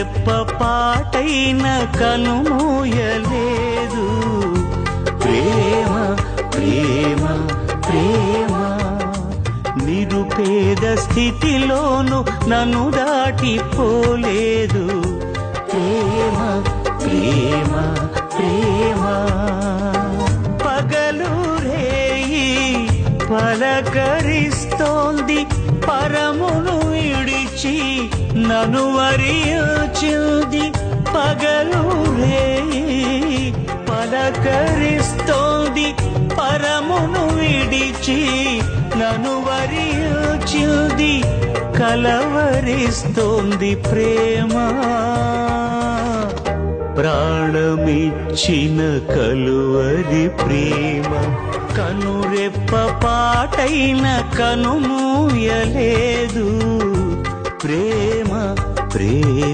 రెప్ప పాటైన కనుమూయలేదు. ప్రేమ ప్రేమ ప్రేమ నిరుపేద స్థితిలోను నన్ను దాటిపోలేదు. ప్రేమ ప్రేమ ప్రేమ పగలు రేయి పలకరిస్తోంది, పరమును విడిచి నన్ను వరించింది. పగలు రేయి పలకరిస్తోంది, పరమును విడిచి నన్ను వరించింది. కలవరిస్తోంది ప్రేమ, ప్రాణమిచ్చిన కలువరి ప్రేమ. కనురెప్ప పాటైన కనుమూయలేదు. ప్రేమ ప్రేమ